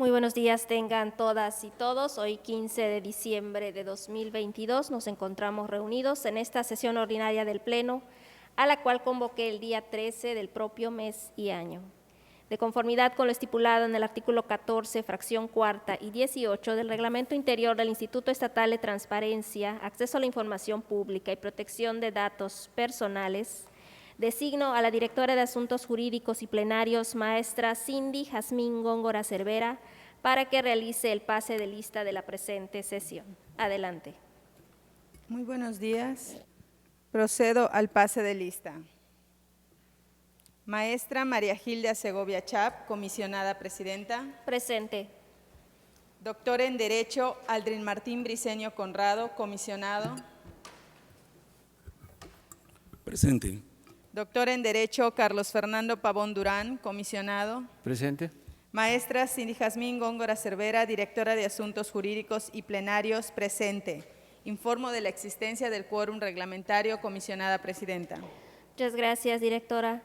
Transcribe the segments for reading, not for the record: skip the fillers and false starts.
Muy buenos días tengan todas y todos. Hoy 15 de diciembre de 2022 nos encontramos reunidos en esta sesión ordinaria del Pleno, a la cual convoqué el día 13 del propio mes y año. De conformidad con lo estipulado en el artículo 14, fracción cuarta y 18 del Reglamento Interior del Instituto Estatal de Transparencia, Acceso a la Información Pública y Protección de Datos Personales, designo a la directora de Asuntos Jurídicos y Plenarios, maestra Cindy Jazmín Góngora Cervera, para que realice el pase de lista de la presente sesión. Adelante. Muy buenos días. Procedo al pase de lista. Maestra María Gilda Segovia Chap, comisionada presidenta. Presente. Doctor en Derecho Aldrin Martín Briceño Conrado, comisionado. Presente. Doctor en Derecho Carlos Fernando Pavón Durán, comisionado. Presente. Maestra Cindy Jazmín Góngora Cervera, directora de Asuntos Jurídicos y Plenarios, presente. Informo de la existencia del quórum reglamentario, comisionada presidenta. Muchas gracias, directora.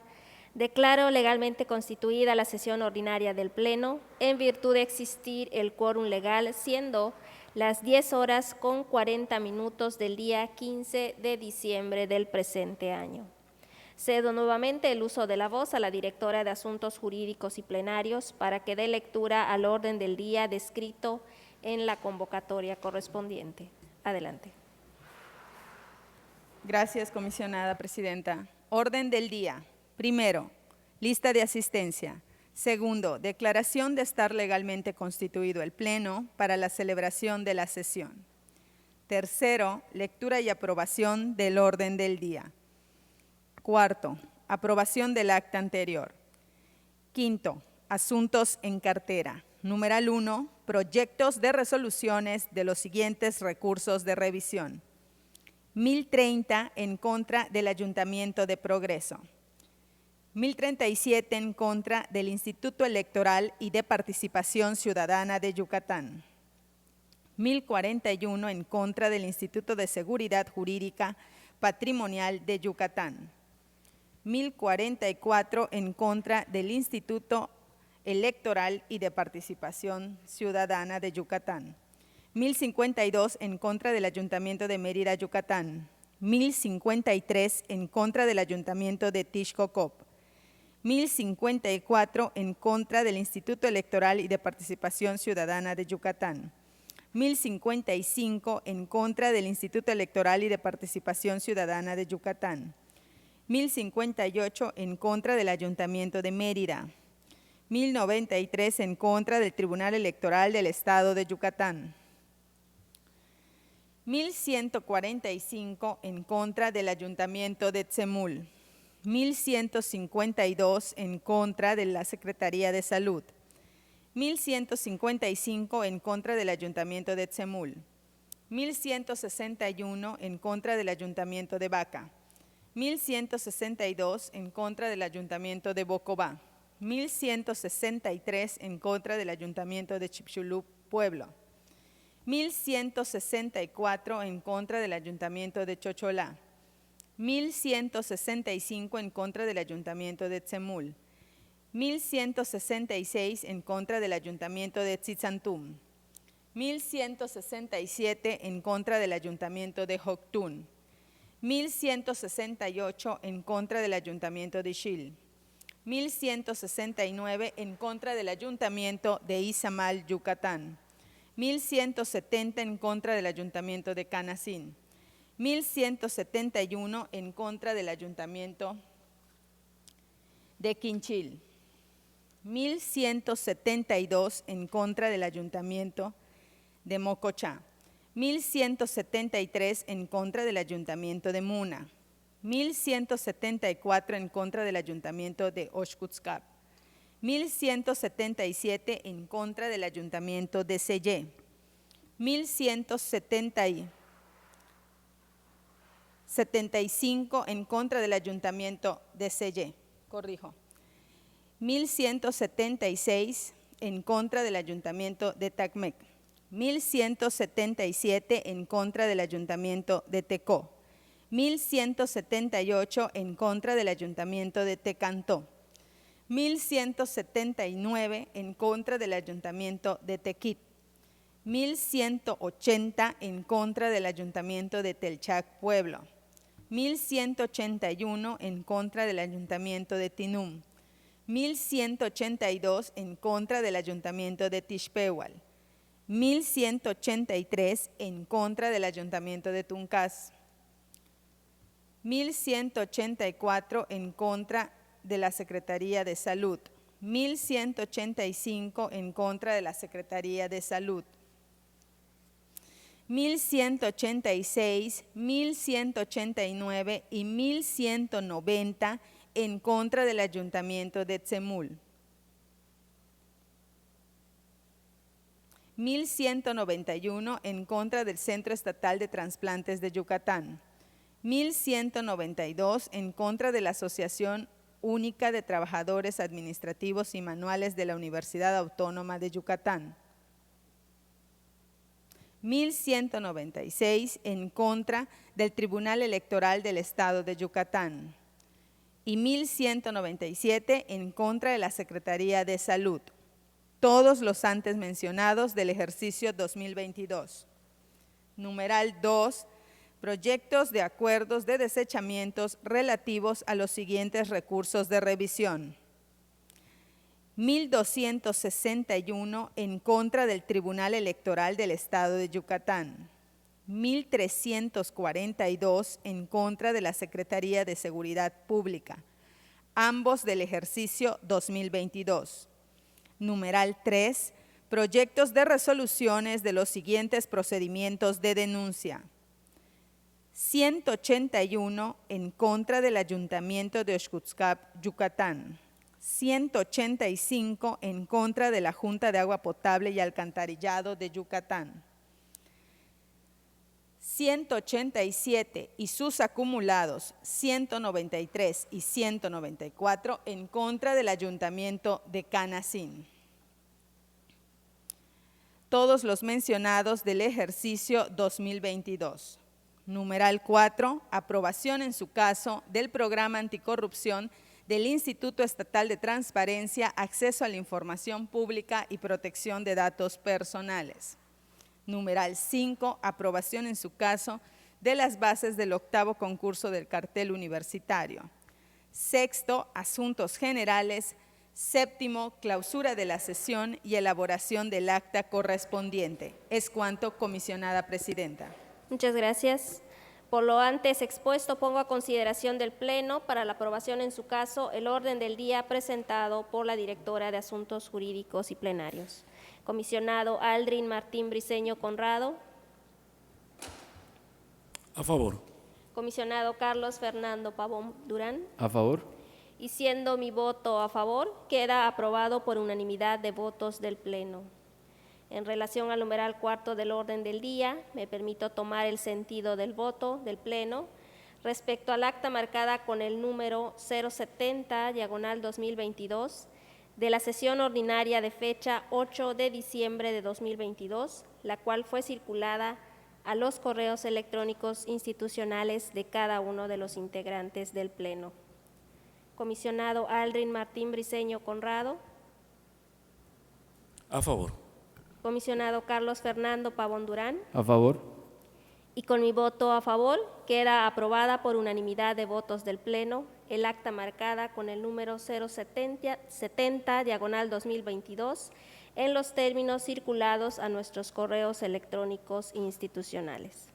Declaro legalmente constituida la sesión ordinaria del Pleno en virtud de existir el quórum legal, siendo las 10:40 del día 15 de diciembre del presente año. Cedo nuevamente el uso de la voz a la directora de Asuntos Jurídicos y Plenarios para que dé lectura al orden del día descrito en la convocatoria correspondiente. Adelante. Gracias, comisionada presidenta. Orden del día. Primero, lista de asistencia. Segundo, declaración de estar legalmente constituido el Pleno para la celebración de la sesión. Tercero, lectura y aprobación del orden del día. Cuarto, aprobación del acta anterior. Quinto, asuntos en cartera. Numeral 1, proyectos de resoluciones de los siguientes recursos de revisión. 1030 en contra del Ayuntamiento de Progreso. 1037 en contra del Instituto Electoral y de Participación Ciudadana de Yucatán. 1041 en contra del Instituto de Seguridad Jurídica Patrimonial de Yucatán. 1044 en contra del Instituto Electoral y de Participación Ciudadana de Yucatán. 1052 en contra del Ayuntamiento de Mérida, Yucatán. 1053 en contra del Ayuntamiento de Tixcocop. 1054 en contra del Instituto Electoral y de Participación Ciudadana de Yucatán. 1055 en contra del Instituto Electoral y de Participación Ciudadana de Yucatán. 1058 en contra del Ayuntamiento de Mérida. 1093 en contra del Tribunal Electoral del Estado de Yucatán. 1145 en contra del Ayuntamiento de Tzemul. 1152 en contra de la Secretaría de Salud. 1155 en contra del Ayuntamiento de Tzemul. 1161 en contra del Ayuntamiento de Baca. 1162 en contra del Ayuntamiento de Bocobá. 1163 en contra del Ayuntamiento de Chipxulub, Pueblo. 1164 en contra del Ayuntamiento de Chocholá. 1165 en contra del Ayuntamiento de Tzemul. 1166 en contra del Ayuntamiento de Tzitzantum. 1167 en contra del Ayuntamiento de Joctún. 1168 en contra del Ayuntamiento de Ixil. 1169 en contra del Ayuntamiento de Izamal, Yucatán. 1170 en contra del Ayuntamiento de Canacín. 1171 en contra del Ayuntamiento de Quinchil. 1172 en contra del Ayuntamiento de Mocochá. 1173 en contra del Ayuntamiento de Muna. 1174 en contra del Ayuntamiento de Oxcutzcap. 1177 en contra del Ayuntamiento de Sellé. 1175 en contra del Ayuntamiento de Sellé. 1176 en contra del Ayuntamiento de Tacmec. 1177 en contra del Ayuntamiento de Tecó. 1178 en contra del Ayuntamiento de Tecantó. 1179 en contra del Ayuntamiento de Tequit, 1180 en contra del Ayuntamiento de Telchac Pueblo, 1181 en contra del Ayuntamiento de Tinum, 1182 en contra del Ayuntamiento de Tixpehual, 1183 en contra del Ayuntamiento de Tuncás, 1184 en contra de la Secretaría de Salud, 1185 en contra de la Secretaría de Salud, 1186, 1189 y 1190 en contra del Ayuntamiento de Tzemul, 1191 en contra del Centro Estatal de Trasplantes de Yucatán, 1192 en contra de la Asociación Única de Trabajadores Administrativos y Manuales de la Universidad Autónoma de Yucatán, 1196 en contra del Tribunal Electoral del Estado de Yucatán y 1197 en contra de la Secretaría de Salud, todos los antes mencionados del ejercicio 2022. Numeral 2. Proyectos de acuerdos de desechamientos relativos a los siguientes recursos de revisión. 1261 en contra del Tribunal Electoral del Estado de Yucatán, 1342 en contra de la Secretaría de Seguridad Pública, ambos del ejercicio 2022. Numeral 3. Proyectos de resoluciones de los siguientes procedimientos de denuncia. 181 en contra del Ayuntamiento de Oxcutzcap, Yucatán. 185 en contra de la Junta de Agua Potable y Alcantarillado de Yucatán. 187 y sus acumulados 193 y 194 en contra del Ayuntamiento de Canacín. Todos los mencionados del ejercicio 2022. Numeral 4. Aprobación en su caso del Programa Anticorrupción del Instituto Estatal de Transparencia, Acceso a la Información Pública y Protección de Datos Personales. Numeral 5. Aprobación en su caso de las bases del 8º concurso del cartel universitario. 6. Asuntos generales. 7. Clausura de la sesión y elaboración del acta correspondiente. Es cuanto, comisionada presidenta. Muchas gracias. Por lo antes expuesto, pongo a consideración del Pleno para la aprobación en su caso el orden del día presentado por la directora de Asuntos Jurídicos y Plenarios. Comisionado Aldrin Martín Briceño Conrado. A favor. Comisionado Carlos Fernando Pavón Durán. A favor. Y siendo mi voto a favor, queda aprobado por unanimidad de votos del Pleno. En relación al numeral 4 del orden del día, me permito tomar el sentido del voto del Pleno respecto al acta marcada con el número 070/2022 de la sesión ordinaria de fecha 8 de diciembre de 2022, la cual fue circulada a los correos electrónicos institucionales de cada uno de los integrantes del Pleno. Comisionado Aldrin Martín Briceño Conrado. A favor. Comisionado Carlos Fernando Pavón Durán. A favor. Y con mi voto a favor, queda aprobada por unanimidad de votos del Pleno el acta marcada con el número 070/2022 en los términos circulados a nuestros correos electrónicos institucionales.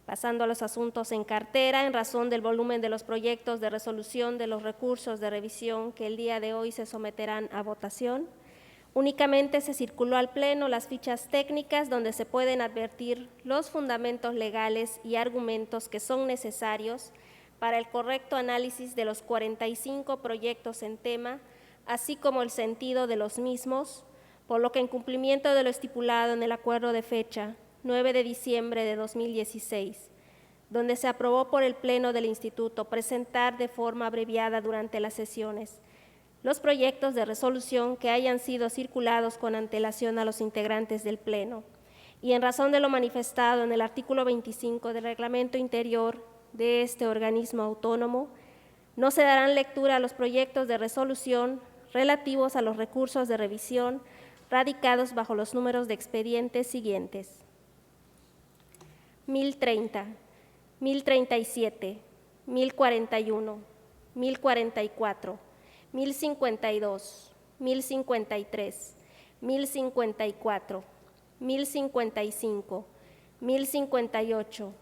Pasando a los asuntos en cartera, en razón del volumen de los proyectos de resolución de los recursos de revisión que el día de hoy se someterán a votación, únicamente se circuló al Pleno las fichas técnicas donde se pueden advertir los fundamentos legales y argumentos que son necesarios para el correcto análisis de los 45 proyectos en tema, así como el sentido de los mismos, por lo que en cumplimiento de lo estipulado en el acuerdo de fecha 9 de diciembre de 2016, donde se aprobó por el Pleno del Instituto presentar de forma abreviada durante las sesiones los proyectos de resolución que hayan sido circulados con antelación a los integrantes del Pleno, y en razón de lo manifestado en el artículo 25 del Reglamento Interior de este organismo autónomo, No se darán lectura a los proyectos de resolución relativos a los recursos de revisión radicados bajo los números de expedientes siguientes: 1030, 1037, 1041, 1044, 1052, 1053, 1054, 1055, 1058,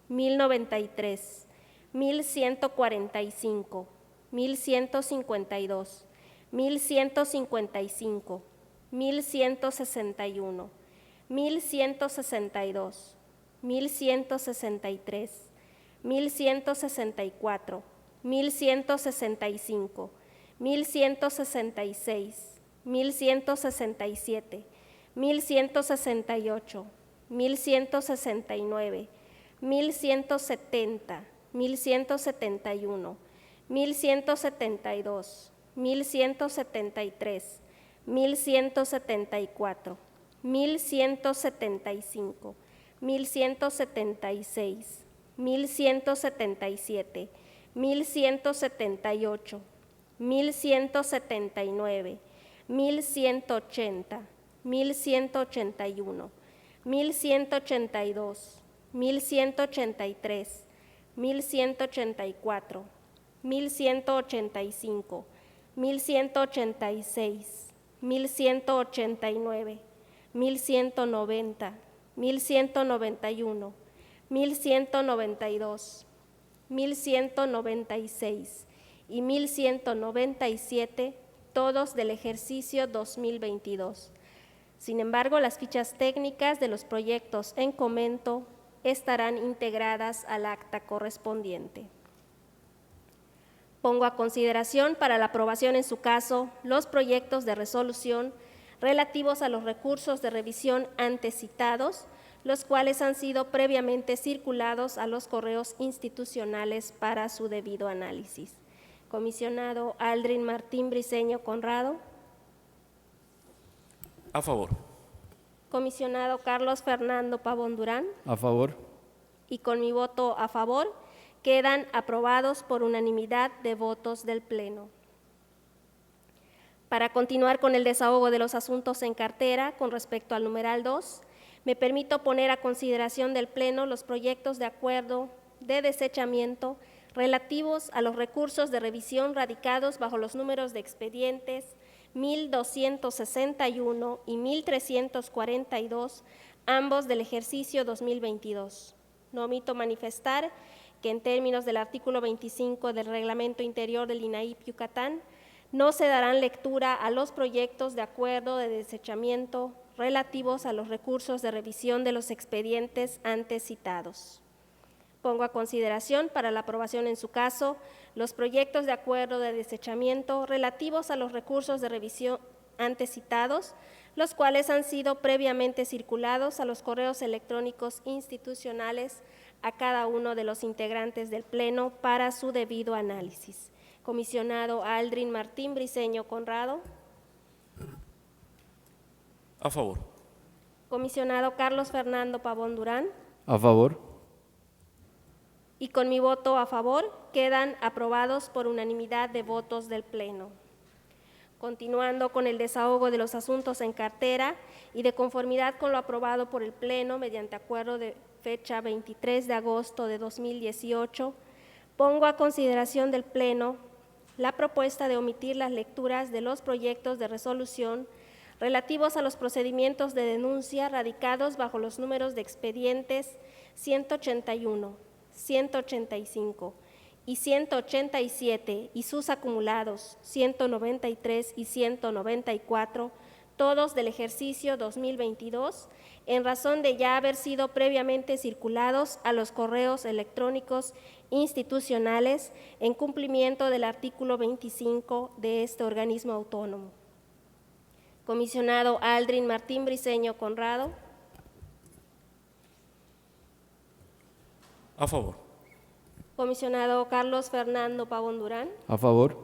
1093, 1145, 1152, 1155, 1161, 1162, 1163, 1164, 1165, 1166, 1167, 1168, 1169, 1170, 1171, 1172, 1173, 1174, 1175, 1176, 1177, 1178, 1179, 1180, 1181, 1182, 1183, 1184, 1185, 1186, 1189, 1190, 1191, 1192, 1196 y 1197, todos del ejercicio 2022. Sin embargo, las fichas técnicas de los proyectos en comento estarán integradas al acta correspondiente. Pongo a consideración para la aprobación en su caso los proyectos de resolución relativos a los recursos de revisión antes citados, los cuales han sido previamente circulados a los correos institucionales para su debido análisis. Comisionado Aldrin Martín Briceño Conrado. A favor. Comisionado Carlos Fernando Pavón Durán. A favor. Y con mi voto a favor, quedan aprobados por unanimidad de votos del Pleno. Para continuar con el desahogo de los asuntos en cartera con respecto al numeral 2, me permito poner a consideración del Pleno los proyectos de acuerdo de desechamiento relativos a los recursos de revisión radicados bajo los números de expedientes 1261 y 1342, ambos del ejercicio 2022. No omito manifestar que en términos del artículo 25 del Reglamento Interior del INAIP Yucatán, no se darán lectura a los proyectos de acuerdo de desechamiento relativos a los recursos de revisión de los expedientes antes citados. Pongo a consideración para la aprobación en su caso los proyectos de acuerdo de desechamiento relativos a los recursos de revisión antes citados, los cuales han sido previamente circulados a los correos electrónicos institucionales a cada uno de los integrantes del Pleno para su debido análisis. Comisionado Aldrin Martín Briceño Conrado. A favor. Comisionado Carlos Fernando Pavón Durán. A favor. Y con mi voto a favor quedan aprobados por unanimidad de votos del Pleno. Continuando con el desahogo de los asuntos en cartera y de conformidad con lo aprobado por el Pleno mediante acuerdo de fecha 23 de agosto de 2018, pongo a consideración del Pleno la propuesta de omitir las lecturas de los proyectos de resolución relativos a los procedimientos de denuncia radicados bajo los números de expedientes 181, 185 y 187 y sus acumulados 193 y 194, todos del ejercicio 2022, en razón de ya haber sido previamente circulados a los correos electrónicos institucionales en cumplimiento del artículo 25 de este organismo autónomo. Comisionado Aldrin Martín Briceño Conrado. A favor. Comisionado Carlos Fernando Pavón Durán. A favor.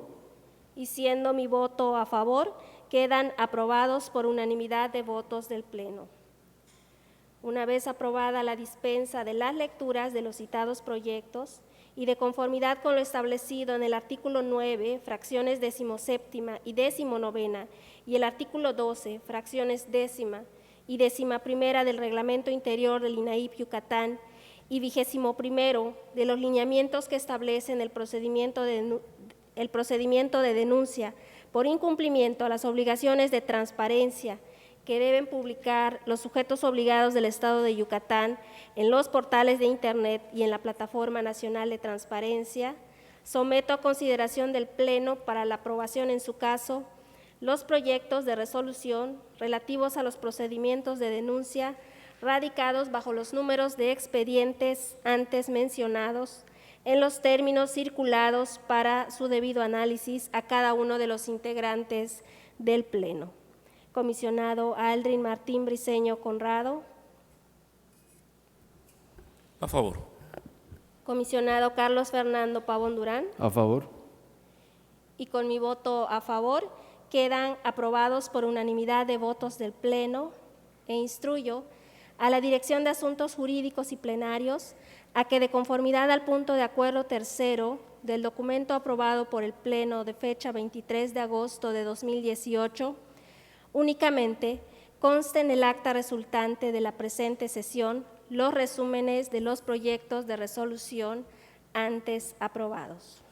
Y siendo mi voto a favor, quedan aprobados por unanimidad de votos del Pleno. Una vez aprobada la dispensa de las lecturas de los citados proyectos y de conformidad con lo establecido en el artículo 9, fracciones 17ª y 19ª, y el artículo 12, fracciones 10ª y 11ª del Reglamento Interior del INAIP Yucatán, y 21º de los lineamientos que establecen el procedimiento de denuncia por incumplimiento a las obligaciones de transparencia que deben publicar los sujetos obligados del Estado de Yucatán en los portales de Internet y en la Plataforma Nacional de Transparencia, someto a consideración del Pleno para la aprobación en su caso los proyectos de resolución relativos a los procedimientos de denuncia radicados bajo los números de expedientes antes mencionados en los términos circulados para su debido análisis a cada uno de los integrantes del Pleno. Comisionado Aldrin Martín Briceño Conrado. A favor. Comisionado Carlos Fernando Pavón Durán. A favor. Y con mi voto a favor quedan aprobados por unanimidad de votos del Pleno, e instruyo a la Dirección de Asuntos Jurídicos y Plenarios a que, de conformidad al punto de acuerdo tercero del documento aprobado por el Pleno de fecha 23 de agosto de 2018, únicamente conste en el acta resultante de la presente sesión los resúmenes de los proyectos de resolución antes aprobados.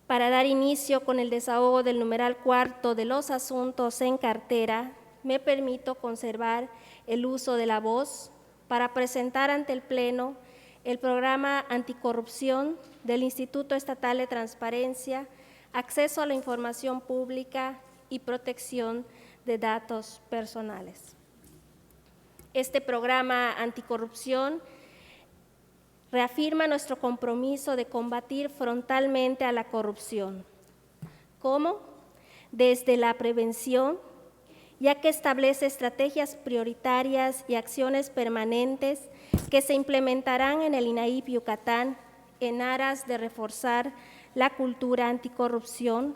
Para dar inicio con el desahogo del numeral cuarto de los asuntos en cartera, me permito conservar el uso de la voz para presentar ante el Pleno el programa anticorrupción del Instituto Estatal de Transparencia, Acceso a la Información Pública y Protección de Datos Personales. Este programa anticorrupción reafirma nuestro compromiso de combatir frontalmente a la corrupción. ¿Cómo? Desde la prevención, ya que establece estrategias prioritarias y acciones permanentes que se implementarán en el INAIP Yucatán en aras de reforzar la cultura anticorrupción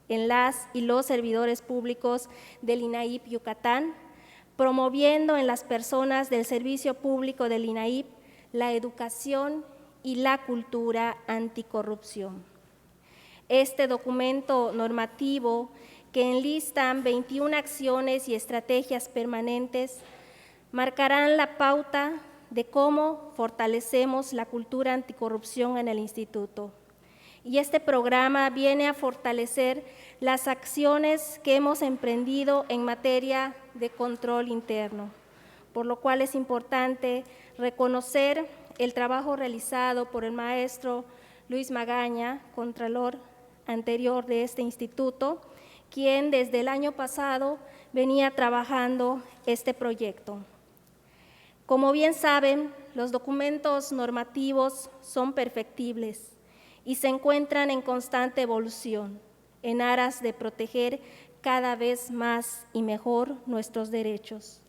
en las y los servidores públicos del INAIP Yucatán, promoviendo en las personas del servicio público del INAIP la educación y la cultura anticorrupción. Este documento normativo, que enlistan 21 acciones y estrategias permanentes, marcarán la pauta de cómo fortalecemos la cultura anticorrupción en el Instituto. Y este programa viene a fortalecer las acciones que hemos emprendido en materia de control interno, por lo cual es importante reconocer el trabajo realizado por el maestro Luis Magaña, contralor anterior de este instituto, quien desde el año pasado venía trabajando este proyecto. Como bien saben, los documentos normativos son perfectibles y se encuentran en constante evolución en aras de proteger cada vez más y mejor nuestros derechos.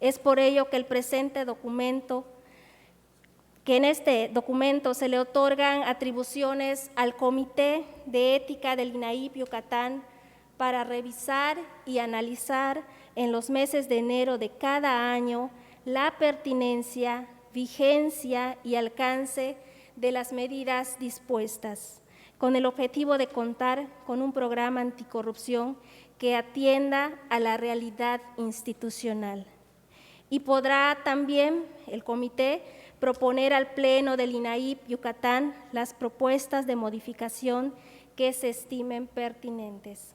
Es por ello que el presente documento, que en este documento se le otorgan atribuciones al Comité de Ética del INAIP Yucatán para revisar y analizar en los meses de enero de cada año la pertinencia, vigencia y alcance de las medidas dispuestas, con el objetivo de contar con un programa anticorrupción que atienda a la realidad institucional. Y podrá también el comité proponer al Pleno del INAIP Yucatán las propuestas de modificación que se estimen pertinentes.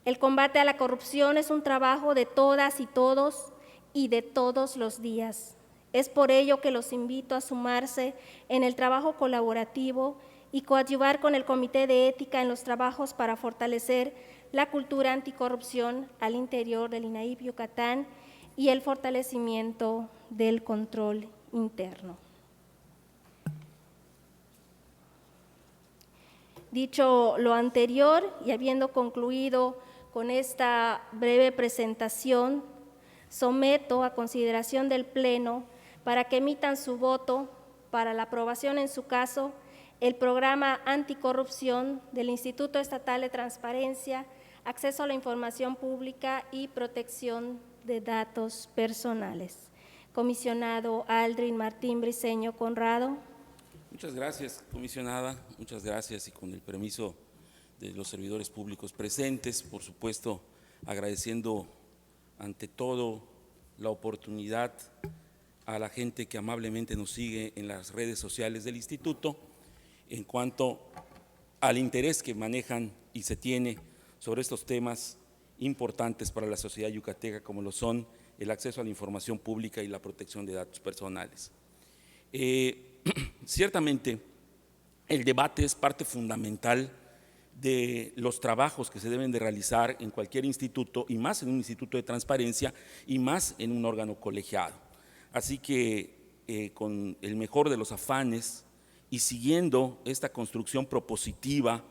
El combate a la corrupción es un trabajo de todas y todos y de todos los días. Es por ello que los invito a sumarse en el trabajo colaborativo y coadyuvar con el Comité de Ética en los trabajos para fortalecer la cultura anticorrupción al interior del INAIP Yucatán y el fortalecimiento del control interno. Dicho lo anterior y habiendo concluido con esta breve presentación, someto a consideración del Pleno para que emitan su voto para la aprobación en su caso el programa anticorrupción del Instituto Estatal de Transparencia, Acceso a la Información Pública y Protección de datos personales. Comisionado Aldrin Martín Briceño Conrado. Muchas gracias, comisionada. Muchas gracias, y con el permiso de los servidores públicos presentes, por supuesto, agradeciendo ante todo la oportunidad a la gente que amablemente nos sigue en las redes sociales del Instituto en cuanto al interés que manejan y se tiene sobre estos temas importantes para la sociedad yucateca, como lo son el acceso a la información pública y la protección de datos personales. Ciertamente, el debate es parte fundamental de los trabajos que se deben de realizar en cualquier instituto, y más en un instituto de transparencia, y más en un órgano colegiado. Así que con el mejor de los afanes y siguiendo esta construcción propositiva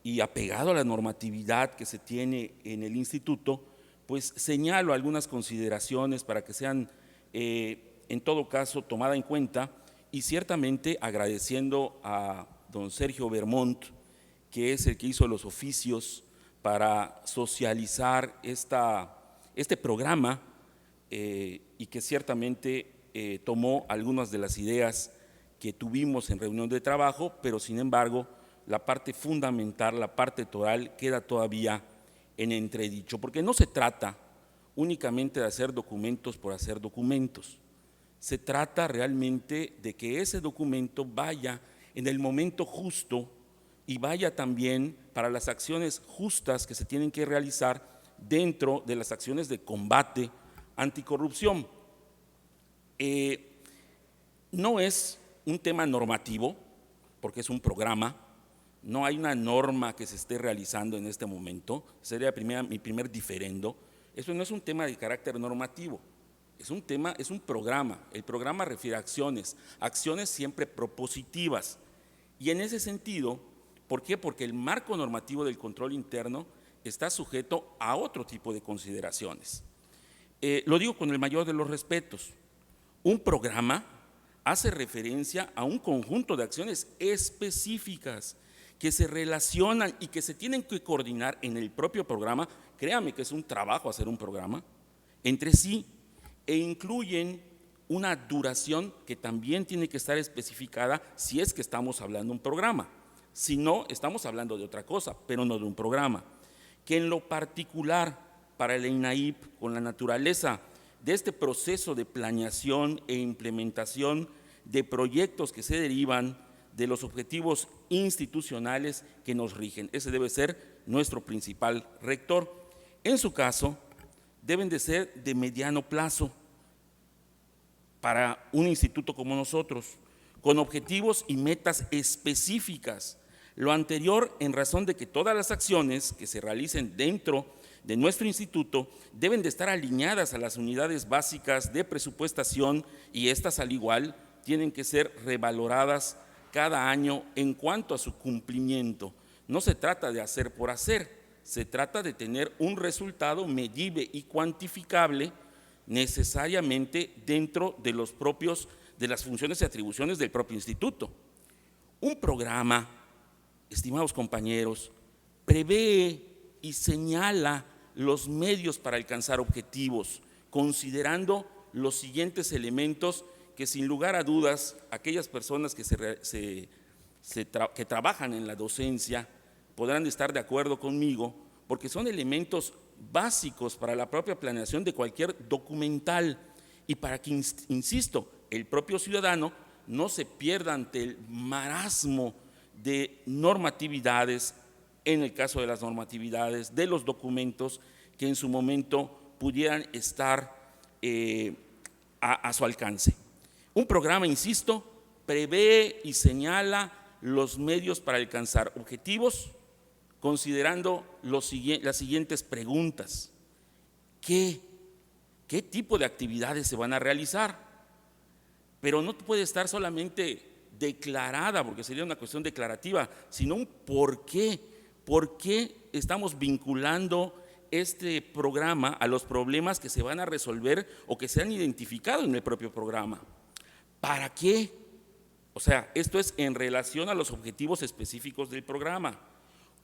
y apegado a la normatividad que se tiene en el instituto, pues señalo algunas consideraciones para que sean en todo caso tomada en cuenta, y ciertamente agradeciendo a don Sergio Bermont, que es el que hizo los oficios para socializar este programa y que ciertamente tomó algunas de las ideas que tuvimos en reunión de trabajo, pero sin embargo la parte fundamental, la parte toral, queda todavía en entredicho, porque no se trata únicamente de hacer documentos por hacer documentos. Se trata realmente de que ese documento vaya en el momento justo y vaya también para las acciones justas que se tienen que realizar dentro de las acciones de combate anticorrupción. No es un tema normativo, porque es un programa, no hay una norma que se esté realizando en este momento, sería mi primer diferendo. Eso no es un tema de carácter normativo, es un programa. El programa refiere a acciones siempre propositivas, y en ese sentido, ¿por qué? Porque el marco normativo del control interno está sujeto a otro tipo de consideraciones. Lo digo con el mayor de los respetos. Un programa hace referencia a un conjunto de acciones específicas que se relacionan y que se tienen que coordinar en el propio programa. Créame que es un trabajo hacer un programa entre sí, e incluyen una duración que también tiene que estar especificada si es que estamos hablando de un programa. Si no, estamos hablando de otra cosa, pero no de un programa. Que en lo particular para el INAIP, con la naturaleza de este proceso de planeación e implementación de proyectos que se derivan de los objetivos institucionales que nos rigen. Ese debe ser nuestro principal rector. En su caso, deben de ser de mediano plazo para un instituto como nosotros, con objetivos y metas específicas. Lo anterior en razón de que todas las acciones que se realicen dentro de nuestro instituto deben de estar alineadas a las unidades básicas de presupuestación, y estas al igual tienen que ser revaloradas cada año en cuanto a su cumplimiento. No se trata de hacer por hacer, se trata de tener un resultado medible y cuantificable necesariamente dentro de de las funciones y atribuciones del propio instituto. Un programa, estimados compañeros, prevé y señala los medios para alcanzar objetivos, considerando los siguientes elementos que sin lugar a dudas aquellas personas que trabajan en la docencia podrán estar de acuerdo conmigo, porque son elementos básicos para la propia planeación de cualquier documental, y para que, insisto, el propio ciudadano no se pierda ante el marasmo de normatividades, en el caso de las normatividades, de los documentos que en su momento pudieran estar a su alcance. Un programa, insisto, prevé y señala los medios para alcanzar objetivos, considerando las siguientes preguntas. ¿Qué tipo de actividades se van a realizar? Pero no puede estar solamente declarada, porque sería una cuestión declarativa, sino un por qué. ¿Por qué estamos vinculando este programa a los problemas que se van a resolver o que se han identificado en el propio programa? ¿Para qué? O sea, esto es en relación a los objetivos específicos del programa.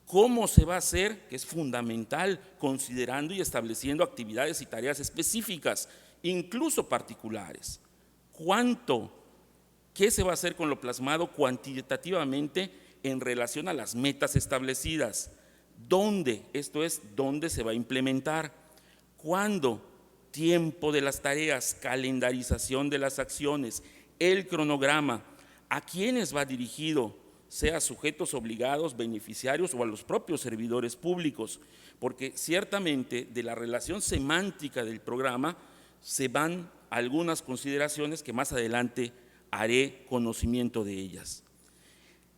¿Cómo se va a hacer? Que es fundamental, considerando y estableciendo actividades y tareas específicas, incluso particulares. ¿Cuánto? ¿Qué se va a hacer con lo plasmado cuantitativamente en relación a las metas establecidas? ¿Dónde? Esto es, ¿dónde se va a implementar? ¿Cuándo? Tiempo de las tareas, calendarización de las acciones, el cronograma, ¿a quiénes va dirigido? Sea a sujetos obligados, beneficiarios o a los propios servidores públicos, porque ciertamente de la relación semántica del programa se van algunas consideraciones que más adelante haré conocimiento de ellas.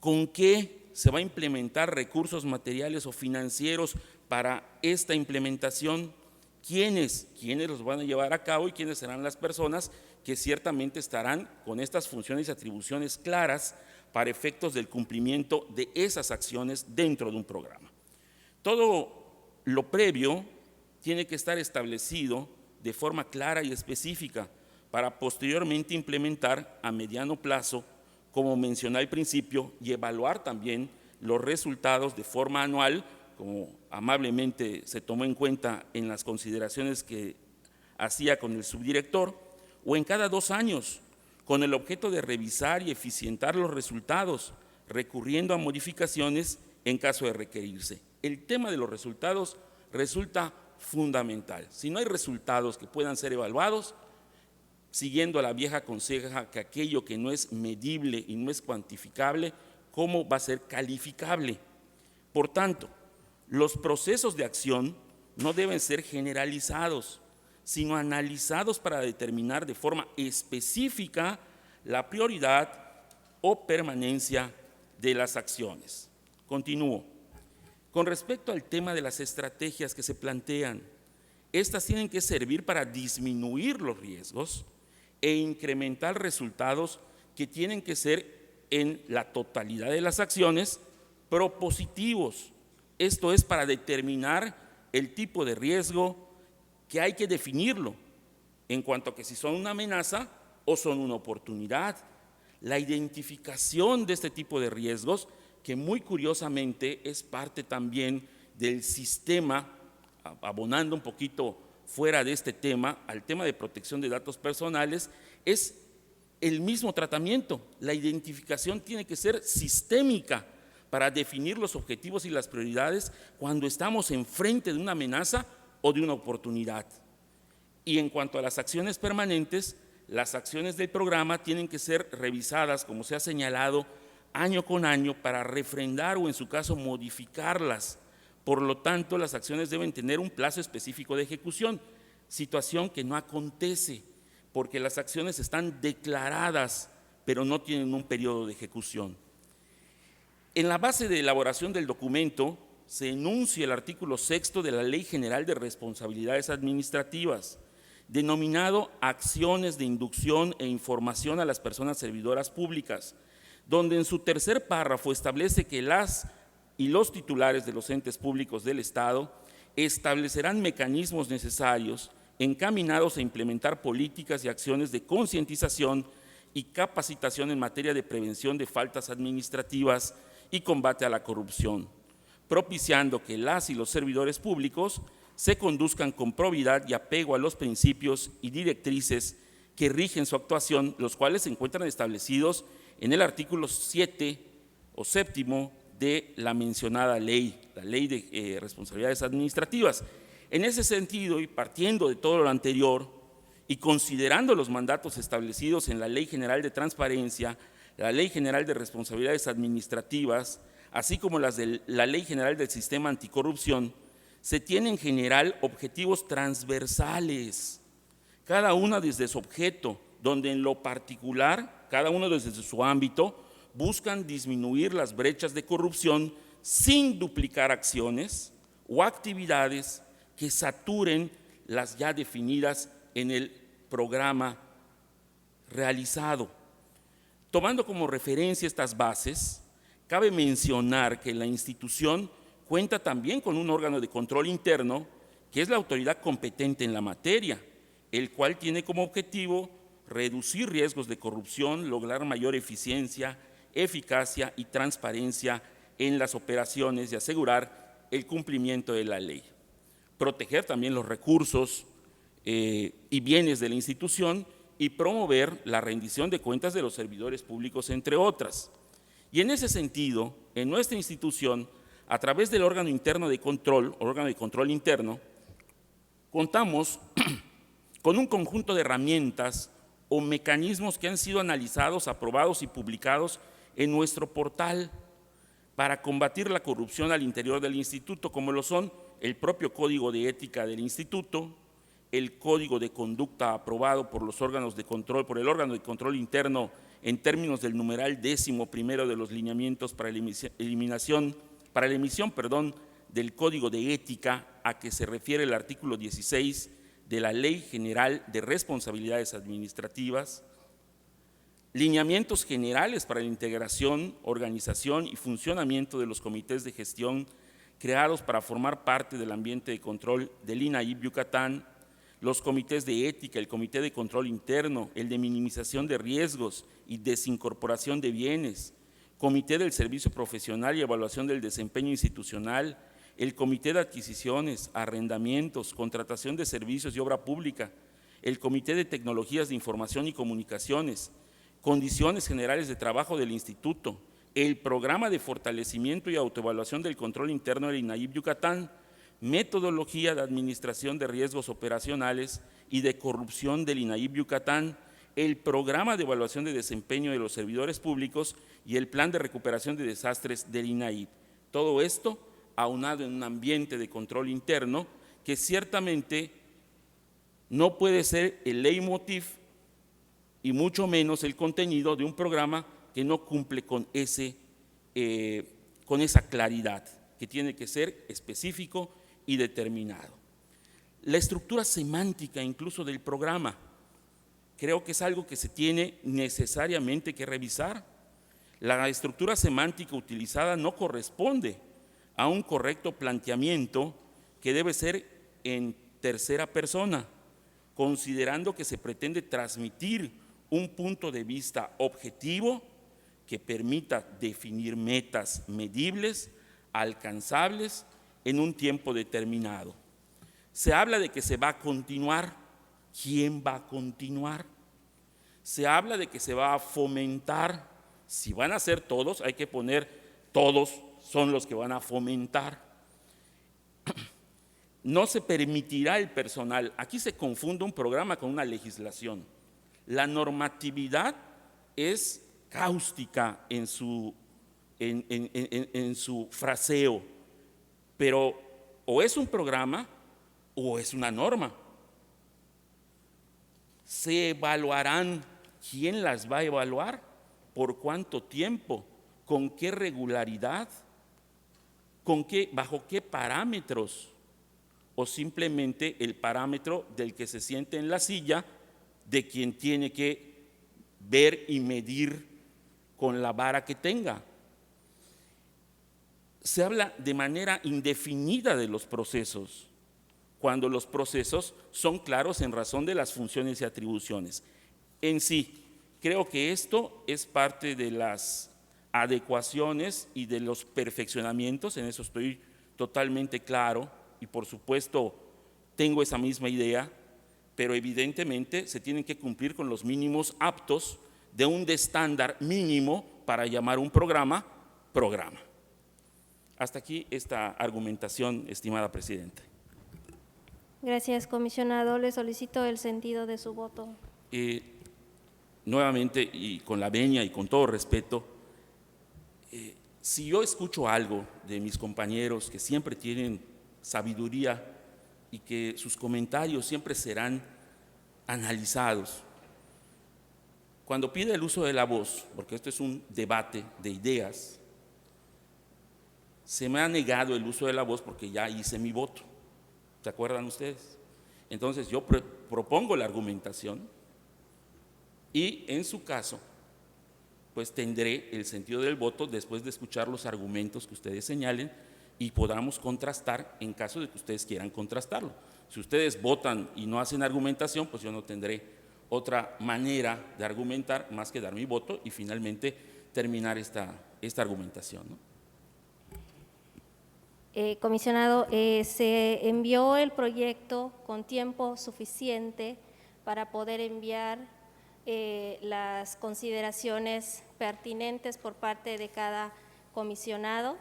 ¿Con qué se va a implementar recursos materiales o financieros para esta implementación? ¿Quiénes los van a llevar a cabo y quiénes serán las personas que ciertamente estarán con estas funciones y atribuciones claras para efectos del cumplimiento de esas acciones dentro de un programa? Todo lo previo tiene que estar establecido de forma clara y específica para posteriormente implementar a mediano plazo, como mencioné al principio, y evaluar también los resultados de forma anual, como amablemente se tomó en cuenta en las consideraciones que hacía con el subdirector, o en cada 2 años, con el objeto de revisar y eficientar los resultados, recurriendo a modificaciones en caso de requerirse. El tema de los resultados resulta fundamental. Si no hay resultados que puedan ser evaluados, siguiendo a la vieja conseja que aquello que no es medible y no es cuantificable, ¿cómo va a ser calificable? Por tanto, los procesos de acción no deben ser generalizados, sino analizados para determinar de forma específica la prioridad o permanencia de las acciones. Continúo. Con respecto al tema de las estrategias que se plantean, estas tienen que servir para disminuir los riesgos e incrementar resultados que tienen que ser en la totalidad de las acciones propositivos. Esto es para determinar el tipo de riesgo que hay que definirlo en cuanto a que si son una amenaza o son una oportunidad. La identificación de este tipo de riesgos, que muy curiosamente es parte también del sistema, abonando un poquito fuera de este tema, al tema de protección de datos personales, es el mismo tratamiento. La identificación tiene que ser sistémica para definir los objetivos y las prioridades cuando estamos enfrente de una amenaza o de una oportunidad. Y en cuanto a las acciones permanentes, las acciones del programa tienen que ser revisadas, como se ha señalado, año con año para refrendar o en su caso modificarlas. Por lo tanto, las acciones deben tener un plazo específico de ejecución, situación que no acontece porque las acciones están declaradas, pero no tienen un periodo de ejecución. En la base de elaboración del documento se enuncia el artículo 6 de la Ley General de Responsabilidades Administrativas, denominado Acciones de Inducción e Información a las Personas Servidoras Públicas, donde en su tercer párrafo establece que las y los titulares de los entes públicos del Estado establecerán mecanismos necesarios encaminados a implementar políticas y acciones de concientización y capacitación en materia de prevención de faltas administrativas y combate a la corrupción, propiciando que las y los servidores públicos se conduzcan con probidad y apego a los principios y directrices que rigen su actuación, los cuales se encuentran establecidos en el artículo 7 o 7 de la mencionada ley, la Ley de Responsabilidades Administrativas. En ese sentido, y partiendo de todo lo anterior y considerando los mandatos establecidos en la Ley General de Transparencia, la Ley General de Responsabilidades Administrativas, así como las de la Ley General del Sistema Anticorrupción, se tienen en general objetivos transversales, cada una desde su objeto, donde en lo particular, cada uno desde su ámbito, buscan disminuir las brechas de corrupción sin duplicar acciones o actividades que saturen las ya definidas en el programa realizado. Tomando como referencia estas bases, cabe mencionar que la institución cuenta también con un órgano de control interno, que es la autoridad competente en la materia, el cual tiene como objetivo reducir riesgos de corrupción, lograr mayor eficiencia, eficacia y transparencia en las operaciones y asegurar el cumplimiento de la ley. Proteger también los recursos y bienes de la institución y promover la rendición de cuentas de los servidores públicos, entre otras. Y en ese sentido, en nuestra institución, a través del órgano interno de control, órgano de control interno, contamos con un conjunto de herramientas o mecanismos que han sido analizados, aprobados y publicados en nuestro portal para combatir la corrupción al interior del instituto, como lo son el propio Código de Ética del Instituto, el Código de Conducta aprobado por los órganos de control, por el órgano de control interno en términos del numeral 11º de los lineamientos para la emisión del Código de Ética a que se refiere el artículo 16 de la Ley General de Responsabilidades Administrativas, lineamientos generales para la integración, organización y funcionamiento de los comités de gestión creados para formar parte del ambiente de control del INAIP Yucatán, los comités de ética, el comité de control interno, el de minimización de riesgos y desincorporación de bienes, comité del servicio profesional y evaluación del desempeño institucional, el comité de adquisiciones, arrendamientos, contratación de servicios y obra pública, el comité de tecnologías de información y comunicaciones, condiciones generales de trabajo del instituto, el programa de fortalecimiento y autoevaluación del control interno del INAIP Yucatán, metodología de administración de riesgos operacionales y de corrupción del INAIP Yucatán, el programa de evaluación de desempeño de los servidores públicos y el plan de recuperación de desastres del INAIP. Todo esto aunado en un ambiente de control interno que ciertamente no puede ser el leitmotiv y mucho menos el contenido de un programa que no cumple con esa claridad, que tiene que ser específico y determinado. La estructura semántica incluso del programa, creo que es algo que se tiene necesariamente que revisar. La estructura semántica utilizada no corresponde a un correcto planteamiento que debe ser en tercera persona, considerando que se pretende transmitir un punto de vista objetivo que permita definir metas medibles, alcanzables en un tiempo determinado. Se habla de que se va a continuar. ¿Quién va a continuar? Se habla de que se va a fomentar. Si van a ser todos, hay que poner todos son los que van a fomentar. No se permitirá el personal. Aquí se confunde un programa con una legislación. La normatividad es cáustica en su fraseo, pero o es un programa o es una norma. Se evaluarán. ¿Quién las va a evaluar? ¿Por cuánto tiempo? ¿Con qué regularidad? ¿Bajo qué parámetros? O simplemente el parámetro del que se siente en la silla, de quien tiene que ver y medir con la vara que tenga. Se habla de manera indefinida de los procesos, cuando los procesos son claros en razón de las funciones y atribuciones. En sí, creo que esto es parte de las adecuaciones y de los perfeccionamientos, en eso estoy totalmente claro y por supuesto tengo esa misma idea, pero evidentemente se tienen que cumplir con los mínimos aptos de un estándar mínimo para llamar un programa. Hasta aquí esta argumentación, estimada presidenta. Gracias, comisionado. Le solicito el sentido de su voto. Nuevamente, y con la venia y con todo respeto, si yo escucho algo de mis compañeros que siempre tienen sabiduría y que sus comentarios siempre serán analizados, cuando pide el uso de la voz, porque esto es un debate de ideas, se me ha negado el uso de la voz porque ya hice mi voto. ¿Se acuerdan ustedes? Entonces yo propongo la argumentación y en su caso pues tendré el sentido del voto después de escuchar los argumentos que ustedes señalen y podamos contrastar en caso de que ustedes quieran contrastarlo. Si ustedes votan y no hacen argumentación, pues yo no tendré otra manera de argumentar más que dar mi voto y finalmente terminar esta argumentación, ¿no? Comisionado, se envió el proyecto con tiempo suficiente para poder enviar las consideraciones pertinentes por parte de cada comisionado.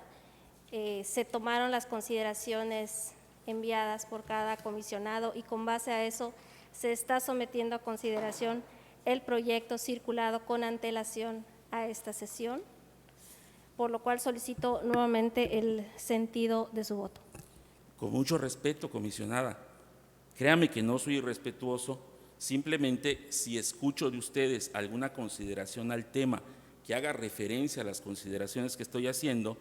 Se tomaron las consideraciones enviadas por cada comisionado y con base a eso se está sometiendo a consideración el proyecto circulado con antelación a esta sesión, por lo cual solicito nuevamente el sentido de su voto. Con mucho respeto, comisionada. Créame que no soy irrespetuoso, simplemente si escucho de ustedes alguna consideración al tema que haga referencia a las consideraciones que estoy haciendo,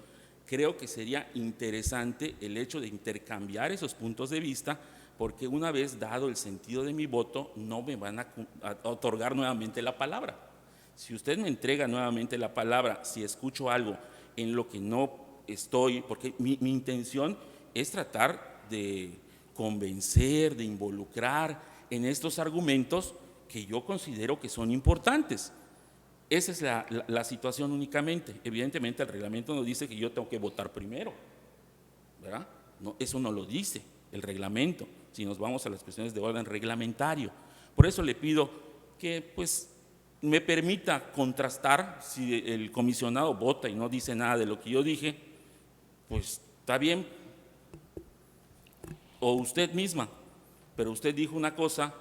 creo que sería interesante el hecho de intercambiar esos puntos de vista, porque una vez dado el sentido de mi voto, no me van a otorgar nuevamente la palabra. Si usted me entrega nuevamente la palabra, si escucho algo en lo que no estoy, porque mi intención es tratar de convencer, de involucrar en estos argumentos que yo considero que son importantes. Esa es la situación únicamente. Evidentemente el reglamento nos dice que yo tengo que votar primero, ¿verdad? No, eso no lo dice el reglamento, si nos vamos a las cuestiones de orden reglamentario. Por eso le pido que pues me permita contrastar. Si el comisionado vota y no dice nada de lo que yo dije, pues está bien, o usted misma, pero usted dijo una cosa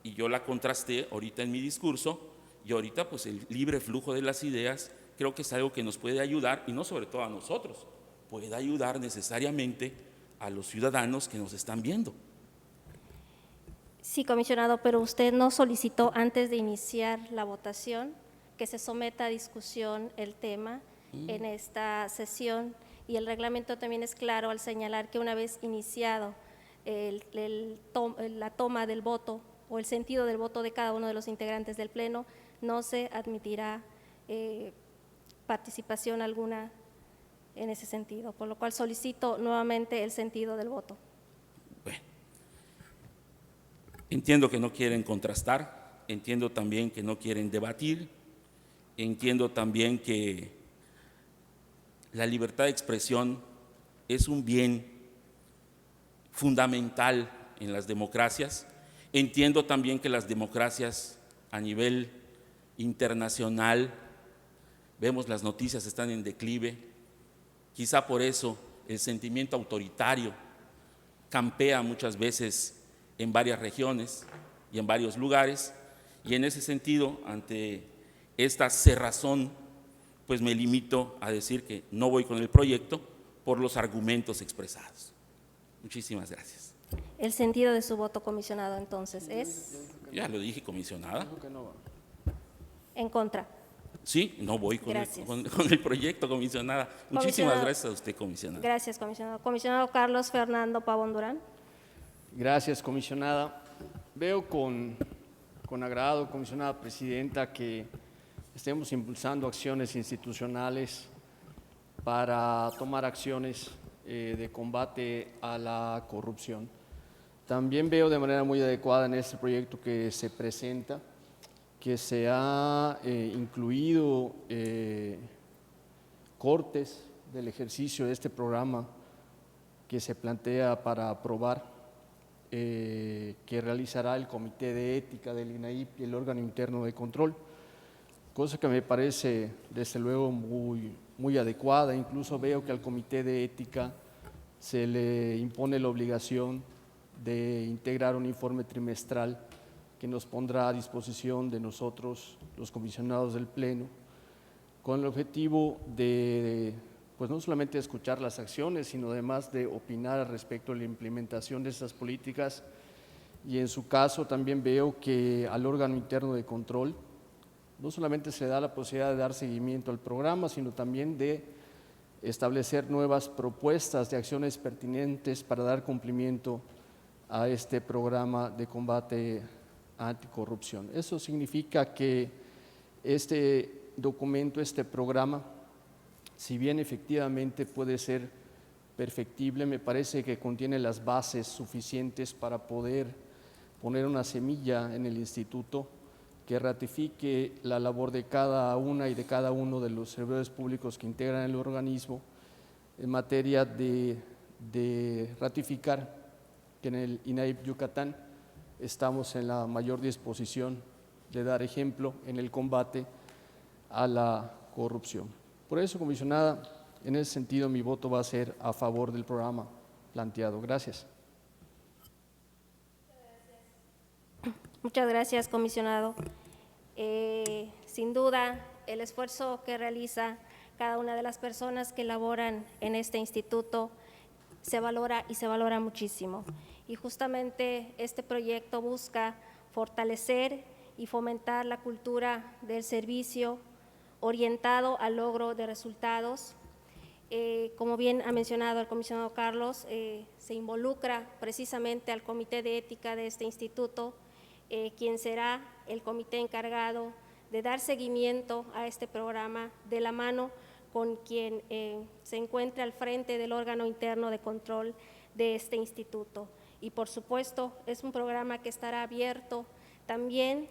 y yo la contrasté ahorita en mi discurso, y ahorita pues el libre flujo de las ideas creo que es algo que nos puede ayudar, y no sobre todo a nosotros, puede ayudar necesariamente a los ciudadanos que nos están viendo. Sí, comisionado, pero usted no solicitó antes de iniciar la votación que se someta a discusión el tema en esta sesión, y el reglamento también es claro al señalar que una vez iniciado la toma del voto o el sentido del voto de cada uno de los integrantes del Pleno, no se admitirá participación alguna en ese sentido, por lo cual solicito nuevamente el sentido del voto. Bueno, entiendo que no quieren contrastar, entiendo también que no quieren debatir, entiendo también que la libertad de expresión es un bien fundamental en las democracias. Entiendo también que las democracias a nivel internacional, vemos las noticias, están en declive. Quizá por eso el sentimiento autoritario campea muchas veces en varias regiones y en varios lugares, y en ese sentido, ante esta cerrazón, pues me limito a decir que no voy con el proyecto por los argumentos expresados. Muchísimas gracias. El sentido de su voto, comisionado, entonces, es… Ya lo dije, comisionada. En contra. Sí, no voy con el proyecto, comisionada. Muchísimas gracias a usted, comisionada. Gracias, comisionado. Comisionado Carlos Fernando Pavón Durán. Gracias, comisionada. Veo con agrado, comisionada presidenta, que estemos impulsando acciones institucionales para tomar acciones de combate a la corrupción. También veo de manera muy adecuada en este proyecto que se presenta que se ha incluido cortes del ejercicio de este programa que se plantea para aprobar, que realizará el Comité de Ética del INAIP y el órgano interno de control, cosa que me parece desde luego muy adecuada. Incluso veo que al Comité de Ética se le impone la obligación de integrar un informe trimestral que nos pondrá a disposición de nosotros, los comisionados del Pleno, con el objetivo de, pues no solamente escuchar las acciones, sino además de opinar respecto a la implementación de estas políticas. Y en su caso también veo que al órgano interno de control no solamente se da la posibilidad de dar seguimiento al programa, sino también de establecer nuevas propuestas de acciones pertinentes para dar cumplimiento a este programa de combate a anticorrupción. Eso significa que este documento, este programa, si bien efectivamente puede ser perfectible, me parece que contiene las bases suficientes para poder poner una semilla en el instituto que ratifique la labor de cada una y de cada uno de los servidores públicos que integran el organismo en materia de de ratificar que en el INAIP Yucatán estamos en la mayor disposición de dar ejemplo en el combate a la corrupción. Por eso, comisionada, en ese sentido mi voto va a ser a favor del programa planteado. Gracias. Muchas gracias, comisionado. Sin duda, el esfuerzo que realiza cada una de las personas que laboran en este instituto se valora y se valora muchísimo. Y justamente este proyecto busca fortalecer y fomentar la cultura del servicio orientado al logro de resultados. Como bien ha mencionado el comisionado Carlos, se involucra precisamente al Comité de Ética de este instituto, quien será el comité encargado de dar seguimiento a este programa de la mano con quien se encuentra al frente del órgano interno de control de este instituto. Y por supuesto es un programa que estará abierto también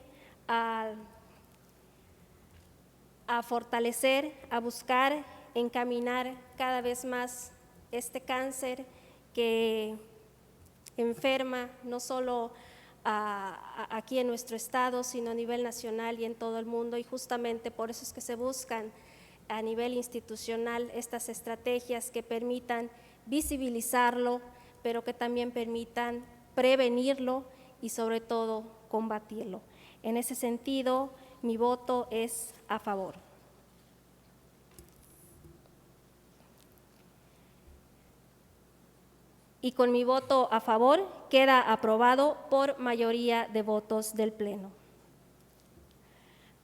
a fortalecer, a buscar, encaminar cada vez más este cáncer que enferma no solo aquí en nuestro estado, sino a nivel nacional y en todo el mundo, y justamente por eso es que se buscan a nivel institucional estas estrategias que permitan visibilizarlo, pero que también permitan prevenirlo y sobre todo combatirlo. En ese sentido, mi voto es a favor. Y con mi voto a favor queda aprobado por mayoría de votos del Pleno.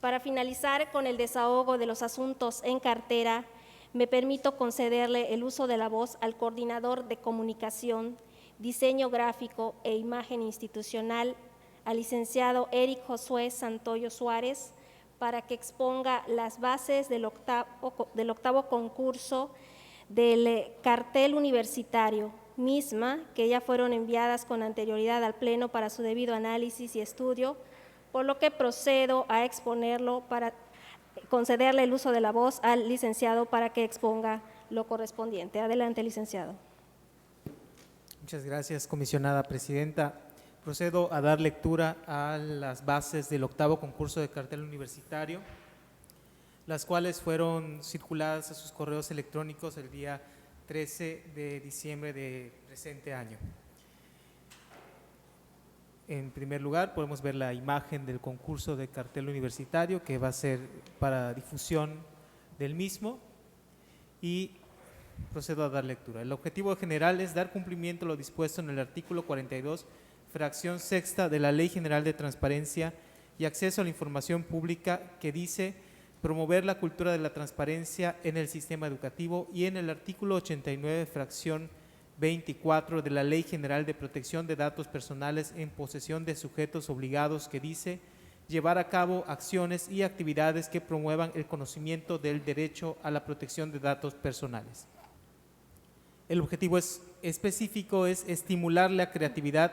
Para finalizar con el desahogo de los asuntos en cartera, me permito concederle el uso de la voz al coordinador de comunicación, diseño gráfico e imagen institucional, al licenciado Eric Josué Santoyo Suárez, para que exponga las bases del octavo concurso del cartel universitario, misma que ya fueron enviadas con anterioridad al Pleno para su debido análisis y estudio, por lo que procedo a exponerlo para concederle el uso de la voz al licenciado para que exponga lo correspondiente. Adelante, licenciado. Muchas gracias, comisionada presidenta. Procedo a dar lectura a las bases del octavo concurso de cartel universitario, las cuales fueron circuladas a sus correos electrónicos el día 13 de diciembre de presente año. En primer lugar, podemos ver la imagen del concurso de cartel universitario que va a ser para difusión del mismo y procedo a dar lectura. El objetivo general es dar cumplimiento a lo dispuesto en el artículo 42, fracción sexta de la Ley General de Transparencia y Acceso a la Información Pública, que dice promover la cultura de la transparencia en el sistema educativo, y en el artículo 89, fracción 24 de la Ley General de Protección de Datos Personales en posesión de sujetos obligados, que dice llevar a cabo acciones y actividades que promuevan el conocimiento del derecho a la protección de datos personales. El objetivo específico es estimular la creatividad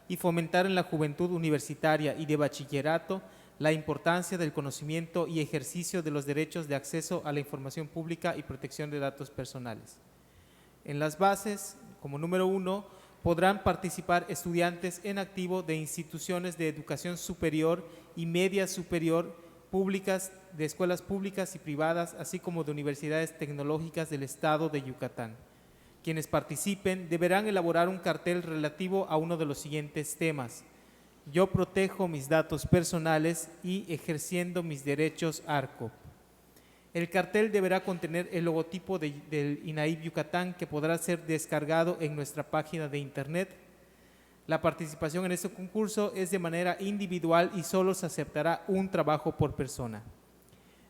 y fomentar en la juventud universitaria y de bachillerato la importancia del conocimiento y ejercicio de los derechos de acceso a la información pública y protección de datos personales. En las bases, como número 1, podrán participar estudiantes en activo de instituciones de educación superior y media superior públicas, de escuelas públicas y privadas, así como de universidades tecnológicas del estado de Yucatán. Quienes participen deberán elaborar un cartel relativo a uno de los siguientes temas: yo protejo mis datos personales y ejerciendo mis derechos ARCO. El cartel deberá contener el logotipo del INAIP Yucatán, que podrá ser descargado en nuestra página de internet. La participación en este concurso es de manera individual y solo se aceptará un trabajo por persona.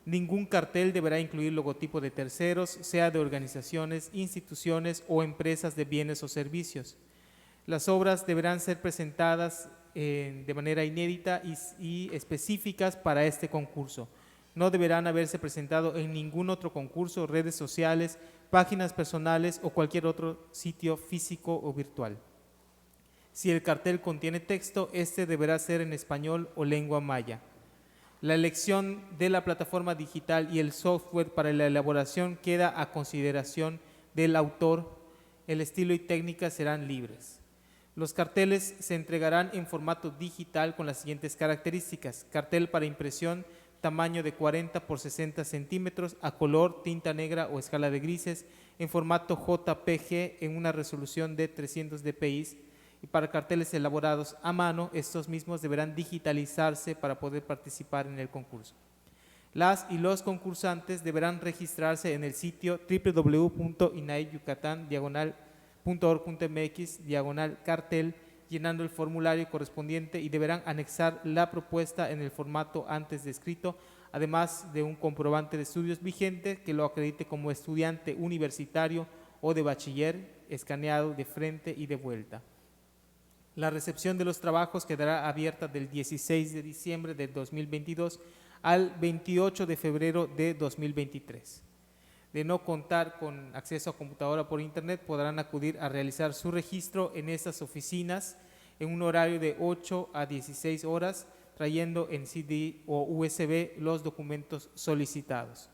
Ningún cartel deberá incluir logotipo de terceros, sea de organizaciones, instituciones o empresas de bienes o servicios. Las obras deberán ser presentadas de manera inédita y específicas para este concurso. No deberán haberse presentado en ningún otro concurso, redes sociales, páginas personales o cualquier otro sitio físico o virtual. Si el cartel contiene texto, este deberá ser en español o lengua maya. La elección de la plataforma digital y el software para la elaboración queda a consideración del autor. El estilo y técnica serán libres. Los carteles se entregarán en formato digital con las siguientes características: cartel para impresión, tamaño de 40 por 60 centímetros, a color, tinta negra o escala de grises, en formato JPG en una resolución de 300 dpi. Y para carteles elaborados a mano, estos mismos deberán digitalizarse para poder participar en el concurso. Las y los concursantes deberán registrarse en el sitio www.inaipyucatán.org.mx/cartel, llenando el formulario correspondiente, y deberán anexar la propuesta en el formato antes descrito, además de un comprobante de estudios vigente que lo acredite como estudiante universitario o de bachiller, escaneado de frente y de vuelta. La recepción de los trabajos quedará abierta del 16 de diciembre de 2022 al 28 de febrero de 2023. De no contar con acceso a computadora por internet, podrán acudir a realizar su registro en estas oficinas en un horario de 8 a 16 horas, trayendo en CD o USB los documentos solicitados.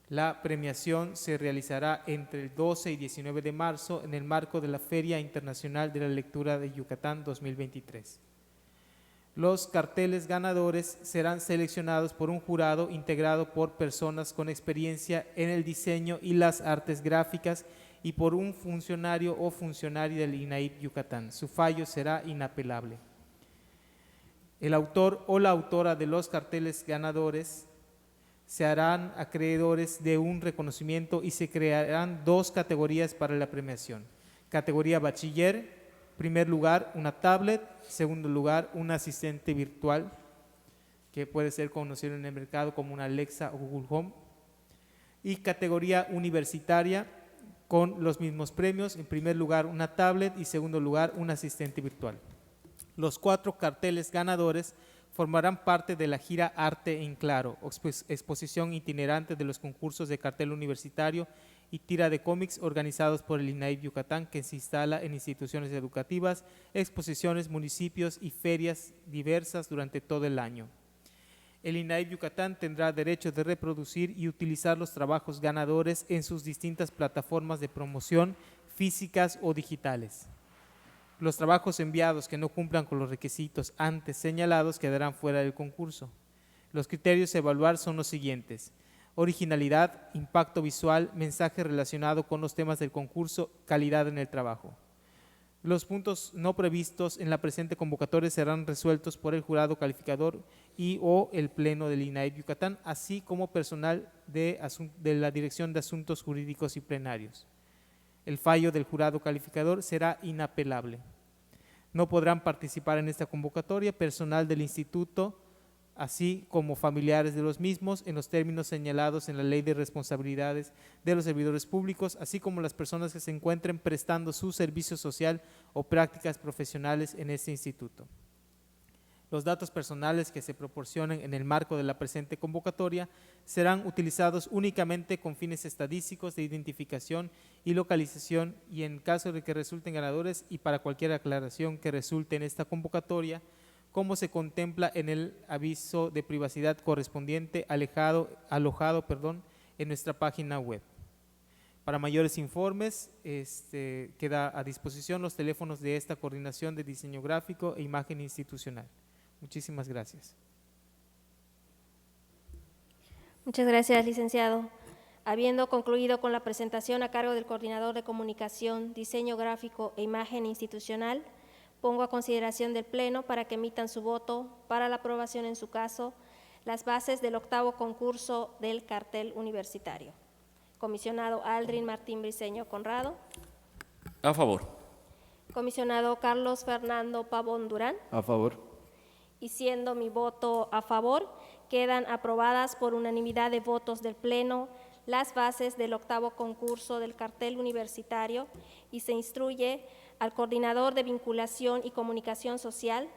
La premiación se realizará entre el 12 y 19 de marzo en el marco de la Feria Internacional de la Lectura de Yucatán 2023. Los carteles ganadores serán seleccionados por un jurado integrado por personas con experiencia en el diseño y las artes gráficas y por un funcionario o funcionaria del INAIP Yucatán. Su fallo será inapelable. El autor o la autora de los carteles ganadores se harán acreedores de un reconocimiento y se crearán 2 categorías para la premiación. Categoría bachiller: primer lugar, una tablet; segundo lugar, un asistente virtual, que puede ser conocido en el mercado como una Alexa o Google Home. Y categoría universitaria, con los mismos premios: en primer lugar, una tablet, y segundo lugar, un asistente virtual. Los 4 carteles ganadores formarán parte de la gira Arte en Claro, exposición itinerante de los concursos de cartel universitario y tira de cómics organizados por el INAIP Yucatán, que se instala en instituciones educativas, exposiciones, municipios y ferias diversas durante todo el año. El INAIP Yucatán tendrá derecho de reproducir y utilizar los trabajos ganadores en sus distintas plataformas de promoción, físicas o digitales. Los trabajos enviados que no cumplan con los requisitos antes señalados quedarán fuera del concurso. Los criterios a evaluar son los siguientes: originalidad, impacto visual, mensaje relacionado con los temas del concurso, calidad en el trabajo. Los puntos no previstos en la presente convocatoria serán resueltos por el jurado calificador y o el pleno del INAIP Yucatán, así como personal de la Dirección de Asuntos Jurídicos y Plenarios. El fallo del jurado calificador será inapelable. No podrán participar en esta convocatoria personal del instituto, así como familiares de los mismos, en los términos señalados en la Ley de Responsabilidades de los Servidores Públicos, así como las personas que se encuentren prestando su servicio social o prácticas profesionales en este instituto. Los datos personales que se proporcionen en el marco de la presente convocatoria serán utilizados únicamente con fines estadísticos de identificación y localización, y en caso de que resulten ganadores y para cualquier aclaración que resulte en esta convocatoria, como se contempla en el aviso de privacidad correspondiente alojado en nuestra página web. Para mayores informes, queda a disposición los teléfonos de esta coordinación de diseño gráfico e imagen institucional. Muchísimas gracias. Muchas gracias, licenciado. Habiendo concluido con la presentación a cargo del Coordinador de Comunicación, Diseño Gráfico e Imagen Institucional, pongo a consideración del Pleno para que emitan su voto para la aprobación en su caso las bases del 8º concurso del cartel universitario. Comisionado Aldrin Martín Briceño Conrado. A favor. Comisionado Carlos Fernando Pavón Durán. A favor. Y siendo mi voto a favor, quedan aprobadas por unanimidad de votos del Pleno las bases del 8º concurso del cartel universitario, y se instruye al Coordinador de Vinculación y Comunicación Social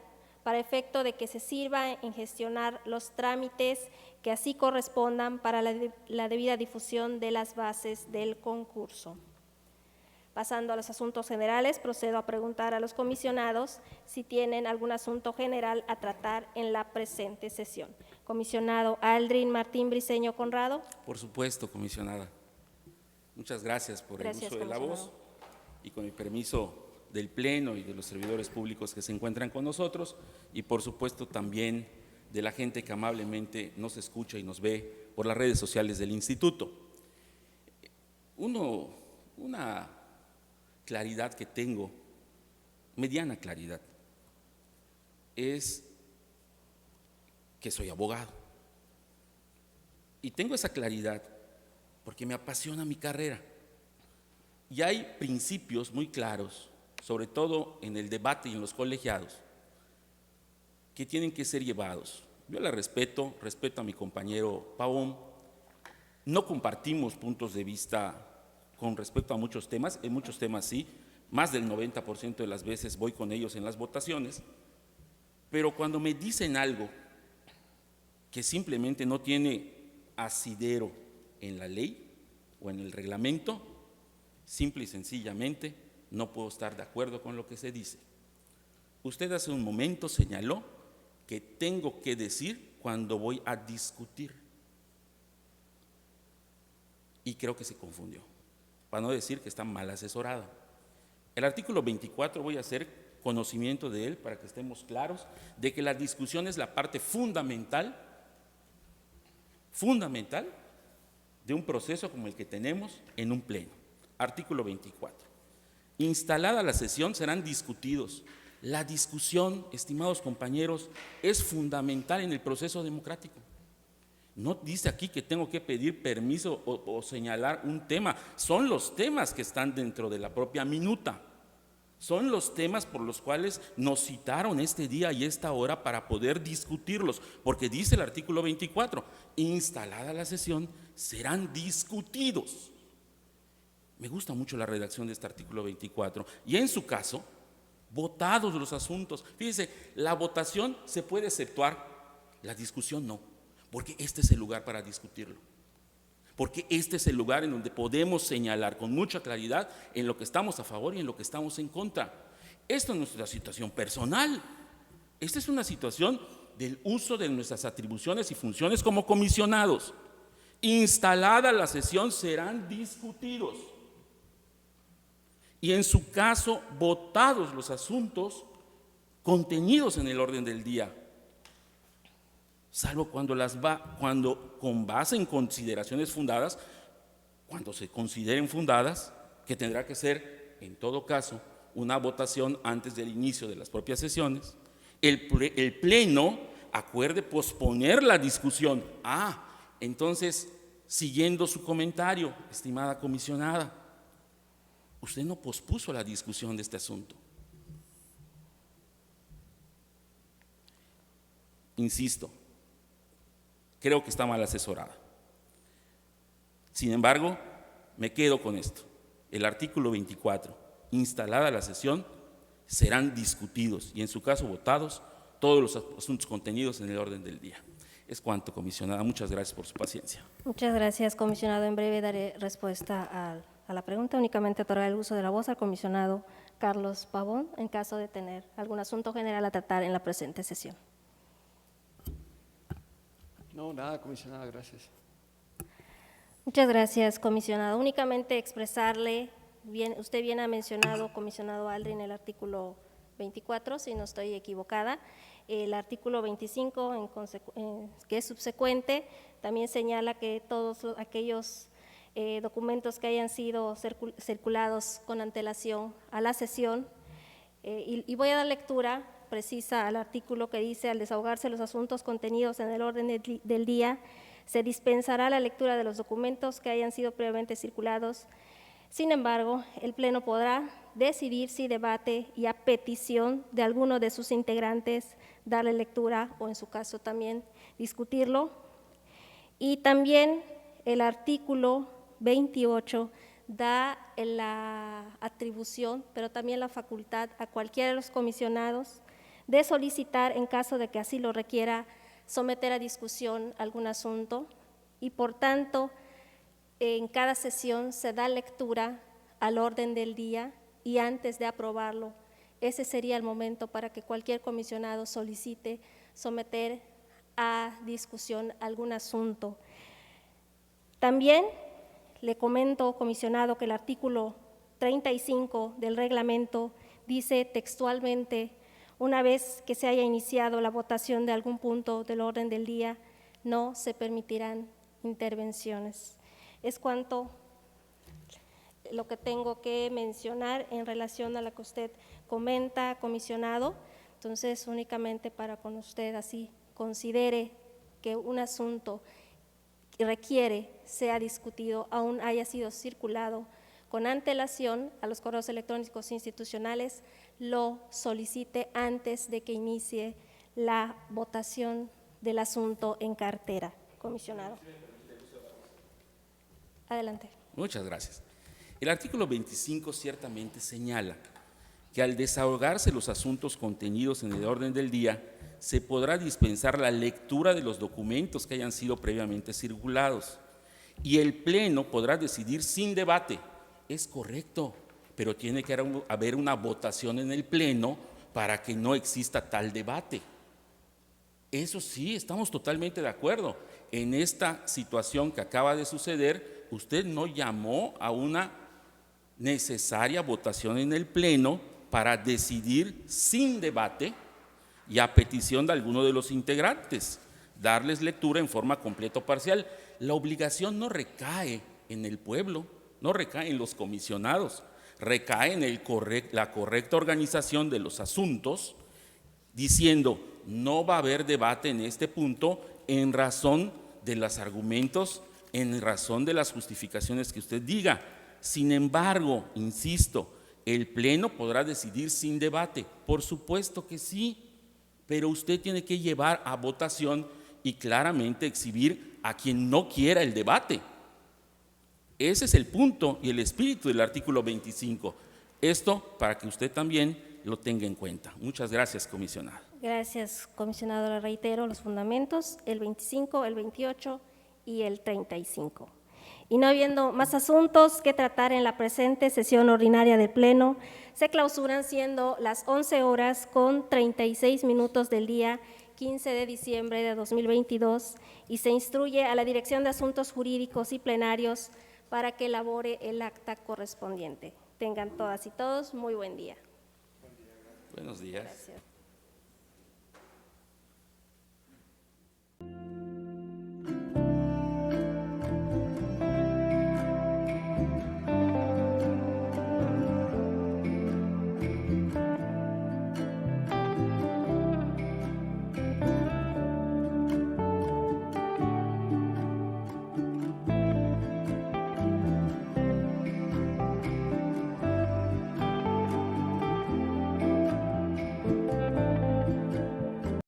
para efecto de que se sirva en gestionar los trámites que así correspondan para la debida difusión de las bases del concurso. Pasando a los asuntos generales, procedo a preguntar a los comisionados si tienen algún asunto general a tratar en la presente sesión. Comisionado Aldrin Martín Briceño Conrado. Por supuesto, comisionada. Muchas gracias por el uso de la voz. y con el permiso del Pleno y de los servidores públicos que se encuentran con nosotros, y por supuesto también de la gente que amablemente nos escucha y nos ve por las redes sociales del Instituto. Una claridad que tengo, mediana claridad, es que soy abogado. Y tengo esa claridad porque me apasiona mi carrera. Y hay principios muy claros, sobre todo en el debate y en los colegiados, que tienen que ser llevados. Yo la respeto a mi compañero Pavón. No compartimos puntos de vista con respecto a muchos temas, en muchos temas sí, más del 90% de las veces voy con ellos en las votaciones, pero cuando me dicen algo que simplemente no tiene asidero en la ley o en el reglamento, simple y sencillamente no puedo estar de acuerdo con lo que se dice. Usted hace un momento señaló que tengo que decir cuando voy a discutir. Y creo que se confundió, para no decir que está mal asesorada. El artículo 24 voy a hacer conocimiento de él para que estemos claros de que la discusión es la parte fundamental de un proceso como el que tenemos en un pleno. Artículo 24. Instalada la sesión serán discutidos. La discusión, estimados compañeros, es fundamental en el proceso democrático. No dice aquí que tengo que pedir permiso o señalar un tema. Son los temas que están dentro de la propia minuta. Son los temas por los cuales nos citaron este día y esta hora para poder discutirlos, porque dice el artículo 24, instalada la sesión, serán discutidos. Me gusta mucho la redacción de este artículo 24 y en su caso, votados los asuntos. Fíjese, la votación se puede exceptuar, la discusión no, porque este es el lugar para discutirlo. Porque este es el lugar en donde podemos señalar con mucha claridad en lo que estamos a favor y en lo que estamos en contra. Esta no es nuestra situación personal, esta es una situación del uso de nuestras atribuciones y funciones como comisionados. Instalada la sesión serán discutidos y en su caso votados los asuntos contenidos en el orden del día, salvo cuando con base en consideraciones fundadas, cuando se consideren fundadas, que tendrá que ser, en todo caso, una votación antes del inicio de las propias sesiones, el Pleno acuerde posponer la discusión. Entonces, siguiendo su comentario, estimada comisionada, usted no pospuso la discusión de este asunto. Insisto, creo que está mal asesorada. Sin embargo, me quedo con esto. El artículo 24, instalada la sesión, serán discutidos y en su caso votados todos los asuntos contenidos en el orden del día. Es cuanto, comisionada. Muchas gracias por su paciencia. Muchas gracias, comisionado. En breve daré respuesta a la pregunta. Únicamente otorgar el uso de la voz al comisionado Carlos Pavón en caso de tener algún asunto general a tratar en la presente sesión. No, nada, comisionada, gracias. Muchas gracias, comisionado. Únicamente expresarle, usted bien ha mencionado, comisionado Aldrin, el artículo 24, si no estoy equivocada. El artículo 25, que es subsecuente, también señala que todos aquellos documentos que hayan sido circulados con antelación a la sesión, y voy a dar lectura precisa al artículo que dice: al desahogarse los asuntos contenidos en el orden del día, se dispensará la lectura de los documentos que hayan sido previamente circulados. Sin embargo, el Pleno podrá decidir si debate y a petición de alguno de sus integrantes darle lectura o en su caso también discutirlo. Y también el artículo 28 da la atribución, pero también la facultad a cualquiera de los comisionados de solicitar, en caso de que así lo requiera, someter a discusión algún asunto y, por tanto, en cada sesión se da lectura al orden del día y antes de aprobarlo, ese sería el momento para que cualquier comisionado solicite someter a discusión algún asunto. También le comento, comisionado, que el artículo 35 del reglamento dice textualmente: una vez que se haya iniciado la votación de algún punto del orden del día, no se permitirán intervenciones. Es cuanto lo que tengo que mencionar en relación a lo que usted comenta, comisionado. Entonces, únicamente para con usted así considere que un asunto que requiere sea discutido, aún haya sido circulado con antelación a los correos electrónicos institucionales, lo solicite antes de que inicie la votación del asunto en cartera. Comisionado. Adelante. Muchas gracias. El artículo 25 ciertamente señala que al desahogarse los asuntos contenidos en el orden del día, se podrá dispensar la lectura de los documentos que hayan sido previamente circulados y el Pleno podrá decidir sin debate. Es correcto, pero tiene que haber una votación en el Pleno para que no exista tal debate. Eso sí, estamos totalmente de acuerdo. En esta situación que acaba de suceder, usted no llamó a una necesaria votación en el Pleno para decidir sin debate y a petición de alguno de los integrantes, darles lectura en forma completa o parcial. La obligación no recae en el pueblo, no recae en los comisionados, recae en la correcta organización de los asuntos, diciendo: no va a haber debate en este punto en razón de los argumentos, en razón de las justificaciones que usted diga. Sin embargo, insisto, ¿el Pleno podrá decidir sin debate? Por supuesto que sí, pero usted tiene que llevar a votación y claramente exhibir a quien no quiera el debate. Ese es el punto y el espíritu del artículo 25. Esto para que usted también lo tenga en cuenta. Muchas gracias, comisionado. Gracias, comisionado. Le reitero los fundamentos, el 25, el 28 y el 35. Y no habiendo más asuntos que tratar en la presente sesión ordinaria del Pleno, se clausuran siendo las 11:36 del día 15 de diciembre de 2022 y se instruye a la Dirección de Asuntos Jurídicos y Plenarios para que elabore el acta correspondiente. Tengan todas y todos muy buen día. Buenos días. Gracias.